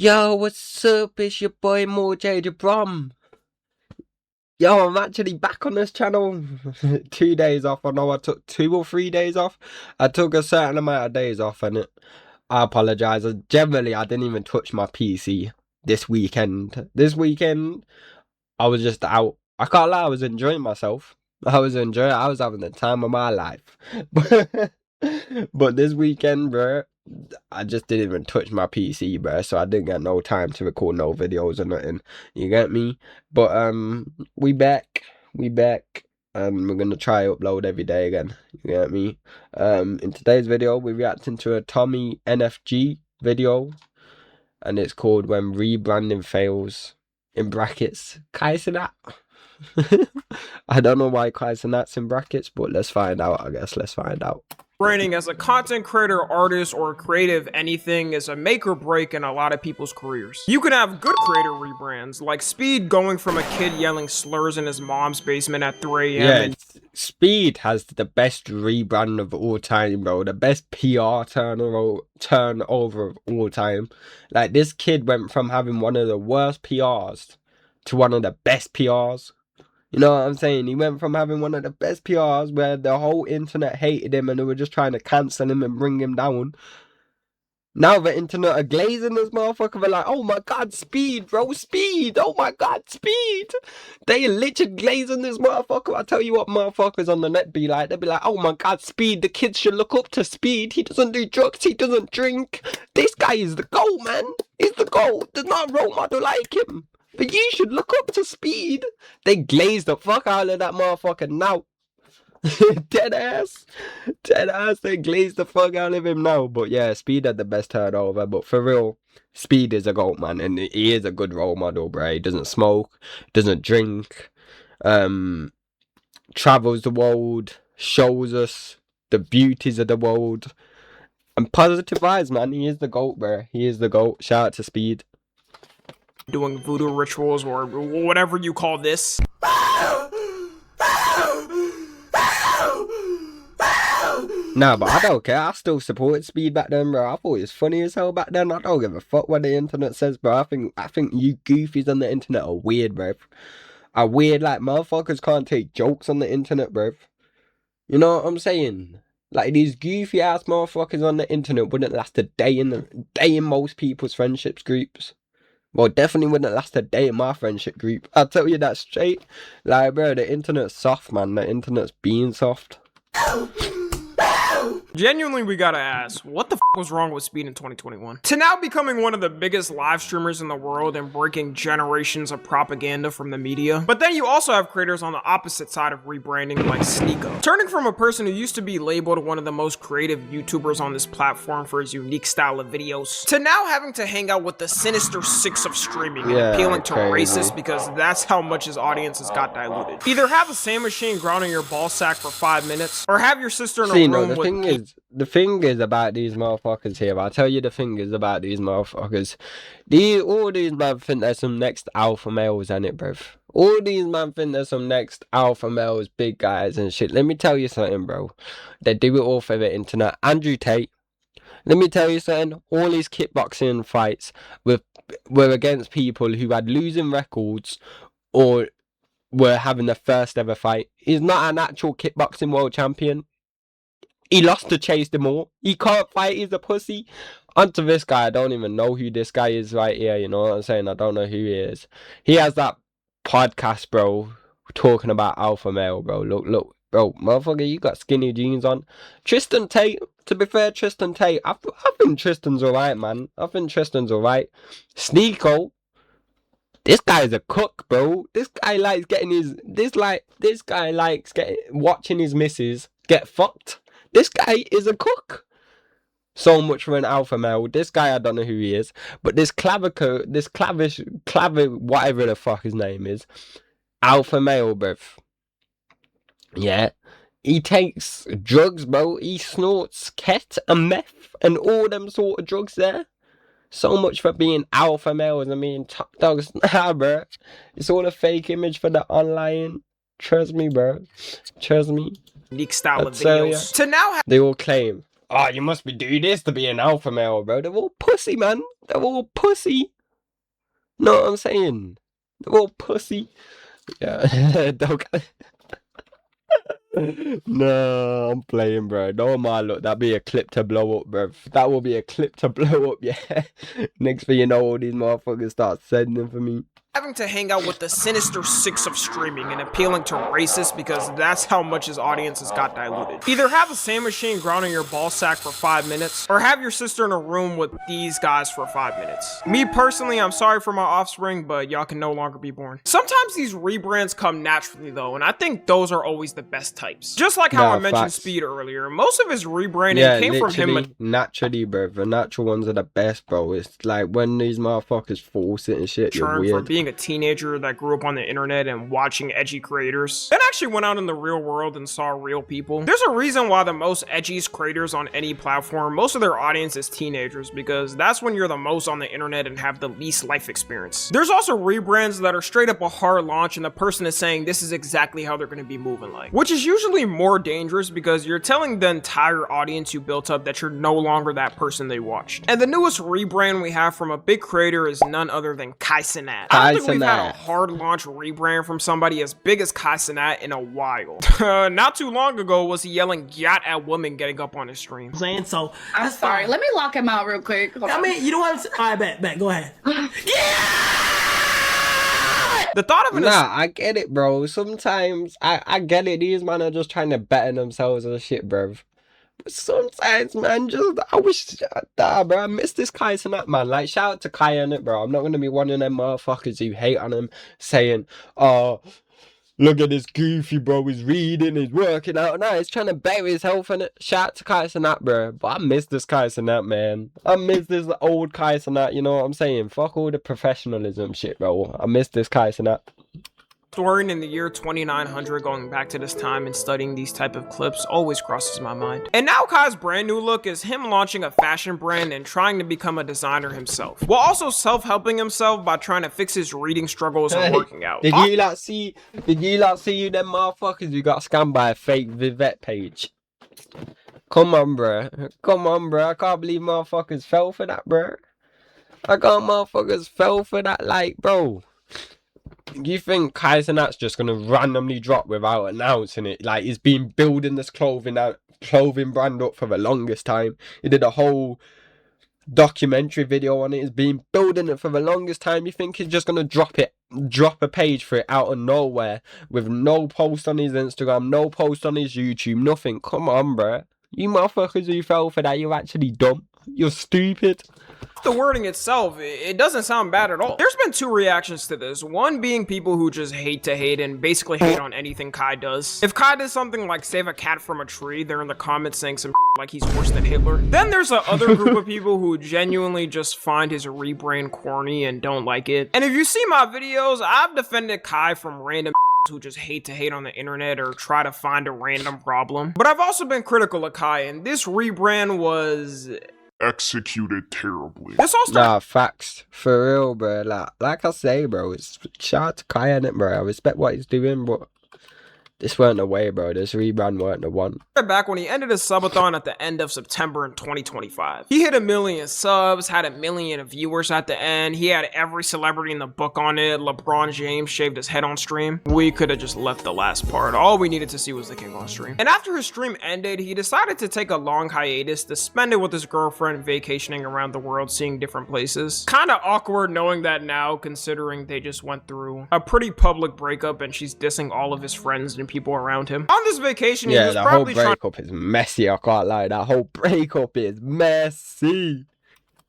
Yo, what's up? It's your boy Mo J the Brom. Yo, I'm actually back on this channel. 2 days off. I know I took 2 or 3 days off. I took a certain amount of days off, and I apologize. Generally, I didn't even touch my PC this weekend. This weekend, I was just out. I can't lie, I was enjoying myself. I was having the time of my life. But this weekend, bro, I just didn't even touch my PC, bro, so I didn't get no time to record no videos or nothing. You get me? But we back. We're gonna try upload every day again. You get me? In today's video, we're reacting to a Tommy NFG video, and it's called "When Rebranding Fails." In brackets, Kaisenat. I don't know why Kaisenat's in brackets, but let's find out. I guess let's find out. Branding as a content creator, artist, or creative anything is a make or break in a lot of people's careers. You can have good creator rebrands, like Speed going from a kid yelling slurs in his mom's basement at 3 a.m. Yeah, Speed has the best rebrand of all time, bro. The best PR turnover of all time. Like, this kid went from having one of the worst PRs to one of the best PRs. You know what I'm saying? He went from having one of the best PRs where the whole internet hated him and they were just trying to cancel him and bring him down. Now the internet are glazing this motherfucker. They're like, oh my god, Speed, bro, Speed. Oh my god, Speed. They literally glazing this motherfucker. I tell you what, motherfuckers on the net be like. They'll be like, oh my god, Speed. The kids should look up to Speed. He doesn't do drugs. He doesn't drink. This guy is the GOAT, man. He's the GOAT. There's not a role model like him. But you should look up to Speed. They glazed the fuck out of that motherfucker now. Dead ass. They glazed the fuck out of him now. But yeah, Speed had the best turnover. But for real, Speed is a GOAT, man. And he is a good role model, bro. He doesn't smoke, doesn't drink, travels the world, shows us the beauties of the world. And positive vibes, man. He is the GOAT, bro. He is the GOAT. Shout out to Speed. Doing voodoo rituals or whatever you call this. Nah, but I don't care. I still supported Speed back then, bro. I thought it was funny as hell back then. I don't give a fuck what the internet says, bro. I think you goofies on the internet are weird, bro. Are weird, like, motherfuckers can't take jokes on the internet, bro. You know what I'm saying? Like, these goofy ass motherfuckers on the internet wouldn't last a day in most people's friendships groups. Well, definitely wouldn't last a day in my friendship group. I'll tell you that straight. Like, bro, the internet's soft, man. The internet's being soft. Genuinely, we gotta ask, what the f was wrong with Speed in 2021? To now becoming one of the biggest live streamers in the world and breaking generations of propaganda from the media. But then you also have creators on the opposite side of rebranding, like Sneeko. Turning from a person who used to be labeled one of the most creative YouTubers on this platform for his unique style of videos, to now having to hang out with the sinister six of streaming and appealing to racists because that's how much his audience has got diluted. Either have a sand machine grounding your ball sack for 5 minutes, or have your sister in a room with... The thing is about these motherfuckers here. I'll tell you the thing is about these motherfuckers. All these men think there's some next alpha males in it, bruv. All these men think there's some next alpha males, big guys and shit. Let me tell you something, bro. They do it all for the internet. Andrew Tate. Let me tell you something. All these kickboxing fights were against people who had losing records or were having their first ever fight. He's not an actual kickboxing world champion. He lost to Chase them all. He can't fight. He's a pussy. Onto this guy. I don't even know who this guy is right here. You know what I'm saying? I don't know who he is. He has that podcast, bro, talking about alpha male, bro. Look, bro, motherfucker, you got skinny jeans on. Tristan Tate. To be fair, Tristan Tate. I think Tristan's alright, man. I think Tristan's alright. Sneeko. This guy's a cook, bro. This guy likes getting his... This guy likes watching his missus get fucked. This guy is a cook. So much for an alpha male. This guy, I don't know who he is. But this clavicle, whatever the fuck his name is. Alpha male, bruv. Yeah. He takes drugs, bro. He snorts ket and meth and all them sort of drugs there. So much for being alpha males and being top dogs. Nah, bro. It's all a fake image for the online. Trust me, bro. Trust me. Unique style of videos. To now they all claim oh, you must be doing this to be an alpha male, bro. They're all pussy, man. They're all pussy. Know what I'm saying? They're all pussy. Yeah, don't. No, I'm playing, bro. No, my look, that'd be a clip to blow up, bro. That will be a clip to blow up, yeah. Next thing you know, all these motherfuckers start sending for me. Having to hang out with the sinister six of streaming and appealing to racists because that's how much his audiences got diluted. Either have a sand machine grounding your ball sack for 5 minutes, or have your sister in a room with these guys for 5 minutes. Me personally, I'm sorry for my offspring, but y'all can no longer be born. Sometimes these rebrands come naturally though, and I think those are always the best types. Just like how I mentioned facts. Speed earlier, most of his rebranding came from him. Naturally, bro. The natural ones are the best, bro. It's like when these motherfuckers force it and shit, you're weird. From being a teenager that grew up on the internet and watching edgy creators, then actually went out in the real world and saw real people. There's a reason why the most edgiest creators on any platform, most of their audience is teenagers, because that's when you're the most on the internet and have the least life experience. There's also rebrands that are straight up a hard launch and the person is saying this is exactly how they're going to be moving like, which is usually more dangerous because you're telling the entire audience you built up that you're no longer that person they watched. And the newest rebrand we have from a big creator is none other than Kai Cenat. I don't think we've had a hard launch rebrand from somebody as big as Kai Cenat in a while. Not too long ago was he yelling "yacht" at women getting up on his stream. So I'm sorry. Let me lock him out real quick. I mean, you know what I'm saying? All right, bet. Go ahead. Yeah! The thought of it. Nah, I get it, bro. Sometimes I get it. These men are just trying to better themselves and shit, bro. But sometimes, man, just I wish, bro. I miss this Kai Cenat, man. Like, shout out to Kai on it, bro. I'm not gonna be one of them motherfuckers who hate on him, saying, "Oh, look at this goofy, bro. He's reading, he's working out." No, he's trying to better his health in it. Shout out to Kai Cenat, bro. But I miss this Kai Cenat, man. I miss this old Kai Cenat. You know what I'm saying? Fuck all the professionalism shit, bro. I miss this Kai Cenat. Storing in the year 2900, going back to this time and studying these type of clips always crosses my mind. And now Kai's brand new look is him launching a fashion brand and trying to become a designer himself, while also self-helping himself by trying to fix his reading struggles and working out. Did you not see you them motherfuckers who got scammed by a fake Vivette page? Come on, bro. Come on, bro. I can't believe motherfuckers fell for that, bro. I got motherfuckers fell for that, like, bro. You think Kai Cenat's just gonna randomly drop without announcing it? Like, he's been building this clothing brand up for the longest time. He did a whole documentary video on it. He's been building it for the longest time. You think he's just gonna drop a page for it out of nowhere with no post on his Instagram, no post on his YouTube, nothing? Come on, bruh. You motherfuckers who fell for that, you're actually dumb. You're stupid. The wording itself, it doesn't sound bad at all. There's been two reactions to this. One being people who just hate to hate and basically hate on anything Kai does. If Kai does something like save a cat from a tree, they're in the comments saying some like he's worse than Hitler. Then there's a other group of people who genuinely just find his rebrand corny and don't like it. And if you see my videos, I've defended Kai from random who just hate to hate on the internet or try to find a random problem. But I've also been critical of Kai, and this rebrand was executed terribly. This all Nah, facts. For real, bro. Like I say, bro, it's shout out to Kai on it, bro. I respect what he's doing, but this weren't the way, bro. This rebrand weren't the one. Back when he ended his subathon at the end of September in 2025. He hit 1 million subs, had 1 million viewers at the end. He had every celebrity in the book on it. LeBron James shaved his head on stream. We could have just left the last part. All we needed to see was the king on stream. And after his stream ended, he decided to take a long hiatus to spend it with his girlfriend vacationing around the world, seeing different places. Kinda awkward knowing that now, considering they just went through a pretty public breakup and she's dissing all of his friends and people around him. On this vacation, he was probably trying. Breakup is messy, I can't lie. That whole breakup is messy.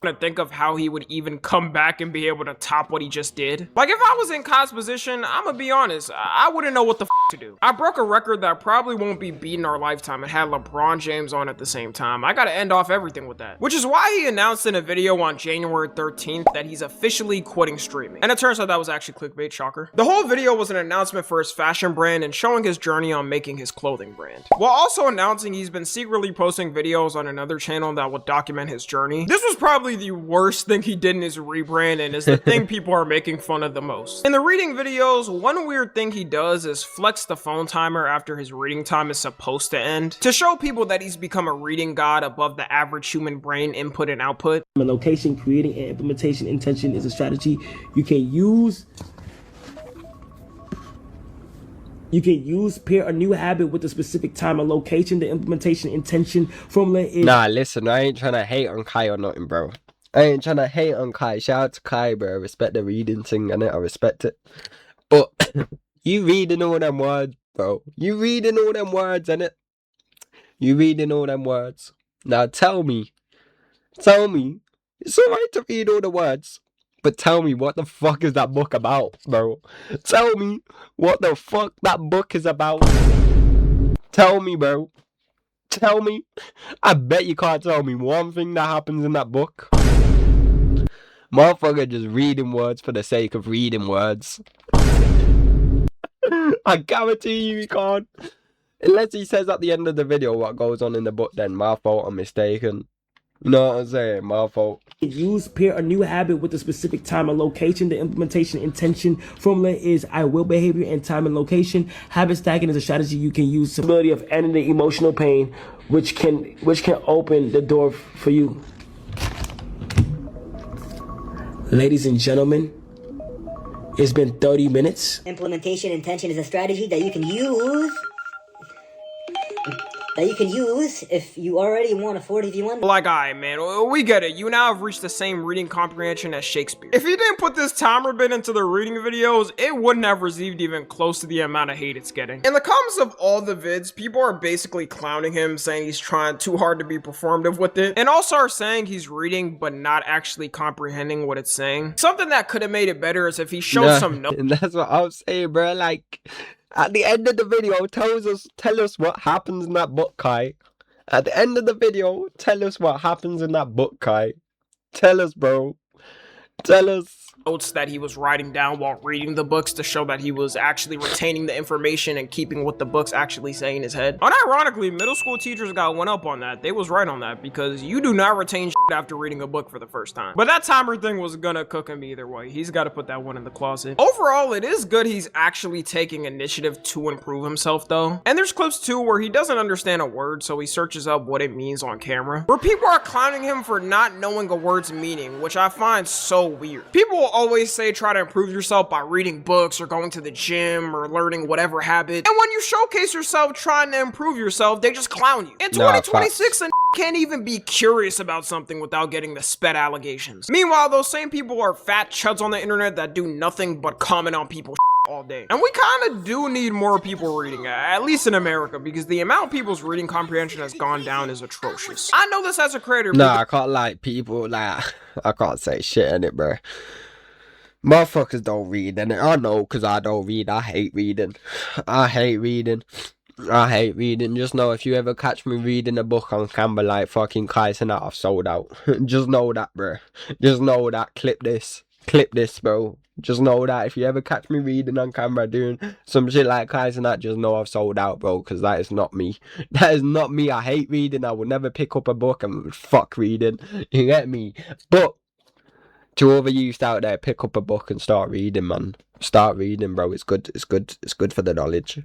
To think of how he would even come back and be able to top what he just did. Like, if I was in Kai's position, I'm gonna be honest, I wouldn't know what the to do. I broke a record that probably won't be beat in our lifetime and had LeBron James on at the same time. I gotta end off everything with that. Which is why he announced in a video on January 13th that he's officially quitting streaming. And it turns out that was actually clickbait, shocker. The whole video was an announcement for his fashion brand and showing his journey on making his clothing brand, while also announcing he's been secretly posting videos on another channel that will document his journey. This was probably the worst thing he did in his rebrand and is the thing people are making fun of the most. In the reading videos, one weird thing he does is flex flex the phone timer after his reading time is supposed to end to show people that he's become a reading god above the average human brain input and output. Location, creating, and implementation intention is a strategy you can use. You can use, pair a new habit with a specific time and location. The implementation intention formula is... Nah, listen, I ain't trying to hate on Kai or nothing, bro. I ain't trying to hate on Kai. Shout out to Kai, bro. I respect the reading thing, innit? I respect it. But you reading all them words, bro. You reading all them words, innit? You reading all them words. Now tell me. It's alright to read all the words. But tell me, what the fuck is that book about, bro? Tell me what the fuck that book is about. Tell me, bro. Tell me. I bet you can't tell me one thing that happens in that book. Motherfucker just reading words for the sake of reading words. I guarantee you he can't. Unless he says at the end of the video what goes on in the book, then my fault, I'm mistaken. You know what I'm saying? My fault. Use, pair a new habit with a specific time and location. The implementation intention formula is I will behavior and time and location. Habit stacking is a strategy you can use. The ability of ending the emotional pain, which can open the door for you. Ladies and gentlemen, it's been 30 minutes. Implementation intention is a strategy that you can use. If you already want a 40v1. Like, alright, man, we get it. You now have reached the same reading comprehension as Shakespeare. If he didn't put this timer bit into the reading videos, it wouldn't have received even close to the amount of hate it's getting. In the comments of all the vids, people are basically clowning him, saying he's trying too hard to be performative with it, and also are saying he's reading but not actually comprehending what it's saying. Something that could have made it better is if he showed some notes. And that's what I'm saying, bro. Like, at the end of the video, tell us what happens in that book, Kai. At the end of the video, tell us what happens in that book, Kai. Tell us, bro. Tell us. Notes that he was writing down while reading the books to show that he was actually retaining the information and keeping what the books actually say in his head. Unironically, middle school teachers got one up on that. They was right on that, because you do not retain shit after reading a book for the first time. But that timer thing was gonna cook him either way. He's got to put that one in the closet. Overall, it is good he's actually taking initiative to improve himself though. And there's clips too where he doesn't understand a word, so he searches up what it means on camera. Where people are clowning him for not knowing a word's meaning, which I find so weird. People will always say try to improve yourself by reading books or going to the gym or learning whatever habit, and when you showcase yourself trying to improve yourself, they just clown you. In 2026, and can't even be curious about something without getting the sped allegations. Meanwhile, those same people are fat chuds on the internet that do nothing but comment on people's all day. And we kind of do need more people reading, at least in America, because the amount of people's reading comprehension has gone down is atrocious. I know this as a creator. Nah, I can't like people, like, I can't say shit in it, bro. Motherfuckers don't read, and I know, because I don't read. I hate reading. I hate reading. Just know if you ever catch me reading a book on camera like fucking Kaiser, I've sold out. Just know that, bro. Just know that. Clip this, bro. Just know that if you ever catch me reading on camera doing some shit like Kaiser, just know I've sold out, bro, because that is not me. That is not me. I hate reading. I will never pick up a book and fuck reading. You get me? But to all the youth out there, pick up a book and start reading, man. Start reading, bro. It's good. It's good for the knowledge.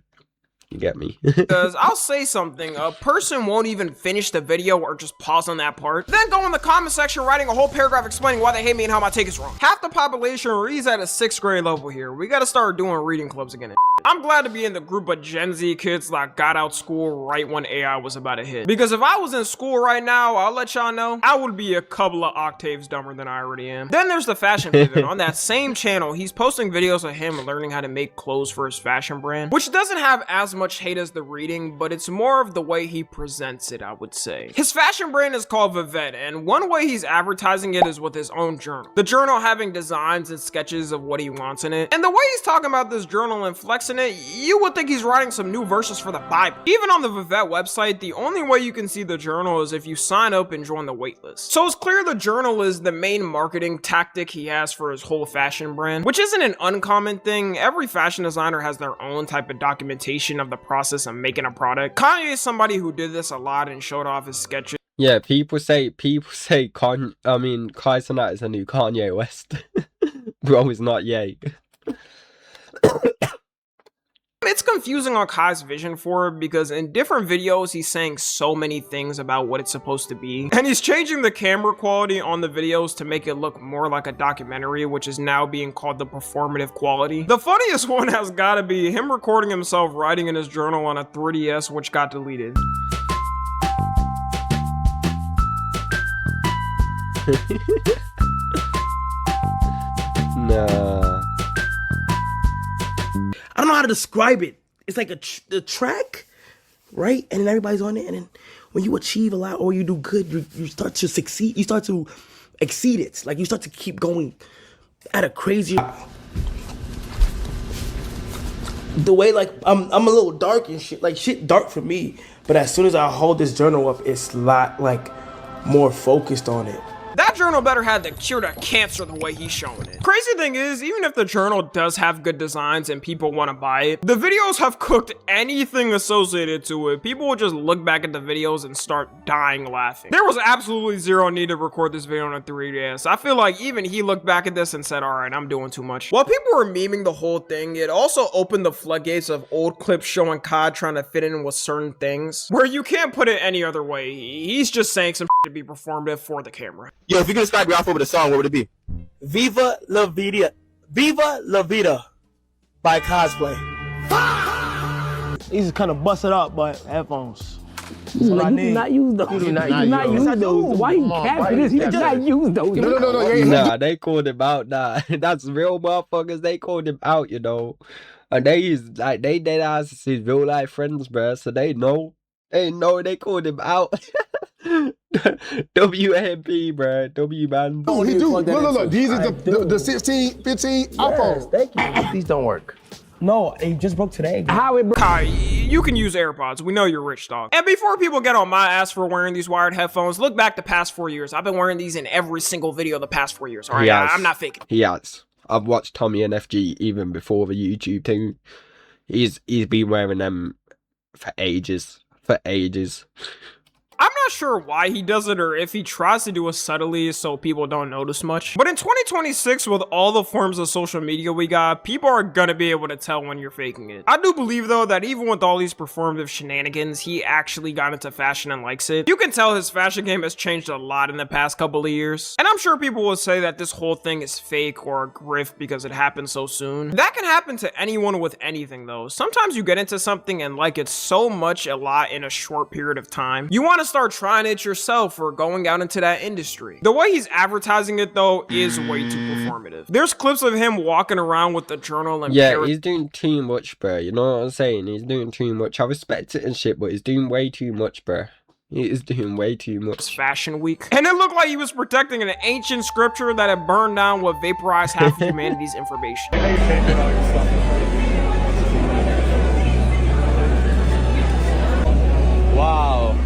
You get me? Because I'll say something, a person won't even finish the video or just pause on that part, then go in the comment section writing a whole paragraph explaining why they hate me and how my take is wrong. Half the population reads at a 6th grade level here. We gotta start doing reading clubs again. I'm glad to be in the group of Gen Z kids that got out school right when AI was about to hit. Because if I was in school right now, I'll let y'all know, I would be a couple of octaves dumber than I already am. Then there's the fashion pivot. On that same channel, he's posting videos of him learning how to make clothes for his fashion brand, which doesn't have as much hate as the reading, but it's more of the way he presents it, I would say. His fashion brand is called Vivette, and one way he's advertising it is with his own journal. The journal having designs and sketches of what he wants in it. And the way he's talking about this journal and flexing it, you would think he's writing some new verses for the Bible. Even on the Vivette website, the only way you can see the journal is if you sign up and join the waitlist. So it's clear the journal is the main marketing tactic he has for his whole fashion brand, which isn't an uncommon thing. Every fashion designer has their own type of documentation of the process of making a product. Kanye is somebody who did this a lot and showed off his sketches. Yeah, people say Kaiser Nat is a new Kanye West. Bro, it's not yay. it's confusing on Kai's vision for it because in different videos he's saying so many things about what it's supposed to be, and he's changing the camera quality on the videos to make it look more like a documentary, which is now being called the performative quality. The funniest one has gotta be him recording himself writing in his journal on a 3DS, which got deleted. Nah. I don't know how to describe it. It's like the track, right? And then everybody's on it. And then when you achieve a lot or you do good, you start to succeed. You start to exceed it. Like you start to keep going at a crazy. The way like I'm a little dark and shit. Like shit dark for me. But as soon as I hold this journal up, it's a lot like more focused on it. That journal better have the cure to cancer the way he's showing it. Crazy thing is, even if the journal does have good designs and people want to buy it, the videos have cooked anything associated to it. People will just look back at the videos and start dying laughing. There was absolutely zero need to record this video on a 3DS. I feel like even he looked back at this and said, alright, I'm doing too much. While people were memeing the whole thing, it also opened the floodgates of old clips showing Kai trying to fit in with certain things, where you can't put it any other way. He's just saying some shit to be performative for the camera. Yo, if you could describe your outfit with a song, what would it be? Viva La Vida by Cosplay. These is kind of busted up, but headphones. You do not use those. You do not use those. Why you capping this? You do not use those. No. Nah, they called him out. Nah, that's real motherfuckers. They called him out, you know. And they dead ass his real life friends, bruh. So they know. They called him out. WMP, bruh. W man. Oh, he do. Look. These are the 16, 15 iPhones. Thank you. These don't work. No, it just broke today. How it Kai, you can use AirPods. We know you're rich, dog. And before people get on my ass for wearing these wired headphones, look back the past 4 years. I've been wearing these in every single video the past 4 years. All right, I'm not faking. He has. I've watched Tommy and FG even before the YouTube thing. He's been wearing them for ages. I'm not sure why he does it or if he tries to do it subtly so people don't notice much. But in 2026, with all the forms of social media we got, people are gonna be able to tell when you're faking it. I do believe though that even with all these performative shenanigans, he actually got into fashion and likes it. You can tell his fashion game has changed a lot in the past couple of years. And I'm sure people will say that this whole thing is fake or a grift because it happened so soon. That can happen to anyone with anything though. Sometimes you get into something and like it so much a lot in a short period of time. You want to start trying it yourself or going out into that industry. The way he's advertising it though is way too performative. There's clips of him walking around with the journal and he's doing too much, bro. You know what I'm saying? He's doing too much. I respect it and shit, but he's doing way too much, bro. He is doing way too much. Fashion Week. And it looked like he was protecting an ancient scripture that had burned down what vaporized half of humanity's information. Wow.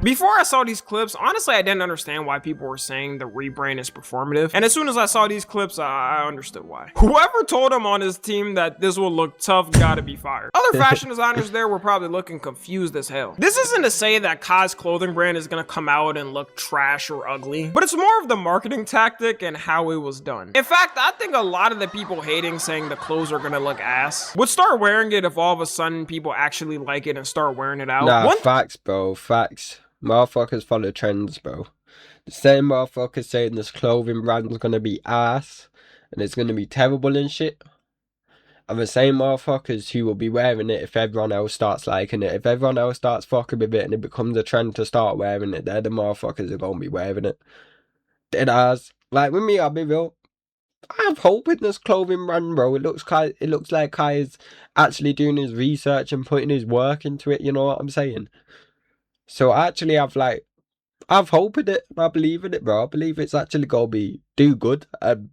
Before I saw these clips, honestly, I didn't understand why people were saying the rebrand is performative. And as soon as I saw these clips, I understood why. Whoever told him on his team that this will look tough gotta be fired. Other fashion designers there were probably looking confused as hell. This isn't to say that Kai's clothing brand is gonna come out and look trash or ugly, but it's more of the marketing tactic and how it was done. In fact, I think a lot of the people hating saying the clothes are gonna look ass would start wearing it if all of a sudden people actually like it and start wearing it out. Nah, facts, bro. Facts. Motherfuckers follow trends, bro. The same motherfuckers saying this clothing brand is gonna be ass and it's gonna be terrible and shit. And the same motherfuckers who will be wearing it if everyone else starts liking it. If everyone else starts fucking with it and it becomes a trend to start wearing it, they're the motherfuckers who are gonna be wearing it. Dead ass. Like with me, I'll be real. I have hope in this clothing brand, bro. It looks like Kai is actually doing his research and putting his work into it, you know what I'm saying? So actually I've hope in it. I believe in it, bro. I believe it's actually gonna do good and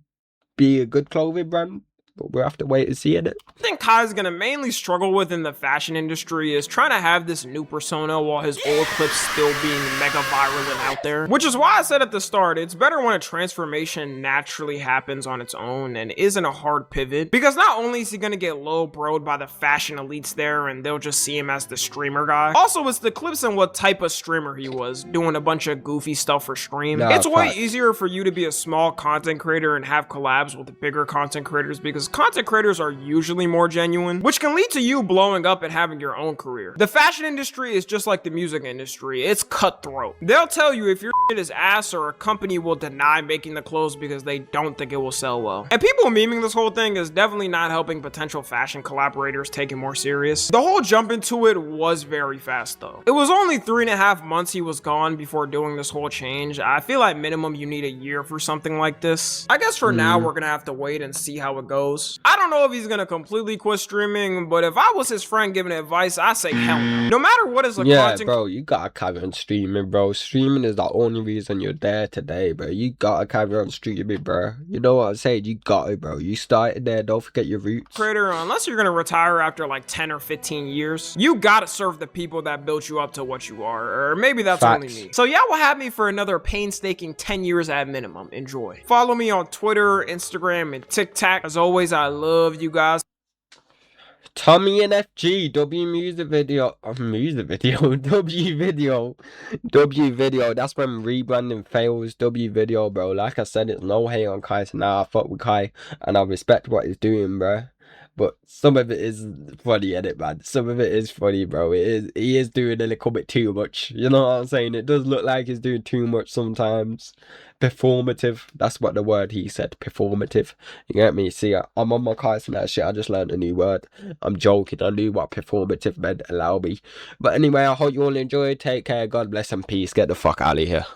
be a good clothing brand. but we'll have to wait and see it. I think Kai's gonna mainly struggle with in the fashion industry is trying to have this new persona while his old clips still being mega viral and out there. Which is why I said at the start, it's better when a transformation naturally happens on its own and isn't a hard pivot, because not only is he gonna get low broed by the fashion elites there and they'll just see him as the streamer guy, also it's the clips and what type of streamer he was, doing a bunch of goofy stuff for stream. Nah, it's way fact. easier for you to be a small content creator and have collabs with the bigger content creators, because content creators are usually more genuine, which can lead to you blowing up and having your own career. The fashion industry is just like the music industry. It's cutthroat. They'll tell you if your shit is ass, or a company will deny making the clothes because they don't think it will sell well. And people memeing this whole thing is definitely not helping potential fashion collaborators take it more serious. The whole jump into it was very fast though. It was only 3.5 months he was gone before doing this whole change. I feel like minimum you need a year for something like this. I guess for now we're gonna have to wait and see how it goes. I don't know if he's gonna completely quit streaming, but if I was his friend giving advice, I say hell no. No matter what is a Yeah, content bro, you gotta carry on streaming, bro. Streaming is the only reason you're there today, bro. You gotta carry on streaming, bro. You know what I'm saying? You got it, bro. You started there. Don't forget your roots. creator, unless you're gonna retire after like 10 or 15 years, you gotta serve the people that built you up to what you are. Or maybe that's only Facts. me. So y'all will have me for another painstaking 10 years at minimum. Enjoy. Follow me on Twitter, Instagram, and TikTok. As always, I love you guys. Tommy and FG, W music video, W video, that's when rebranding fails, W video, bro. Like I said, it's no hate on Kai, so now I fuck with Kai, and I respect what he's doing, bro. But some of it is funny, edit, man. Some of it is funny, bro. He is doing a little bit too much. You know what I'm saying? It does look like he's doing too much sometimes. Performative. That's what the word he said. Performative. You get me? See, I'm on my cars and that shit. I just learned a new word. I'm joking. I knew what performative meant. Allow me. But anyway, I hope you all enjoyed. Take care. God bless and peace. Get the fuck out of here.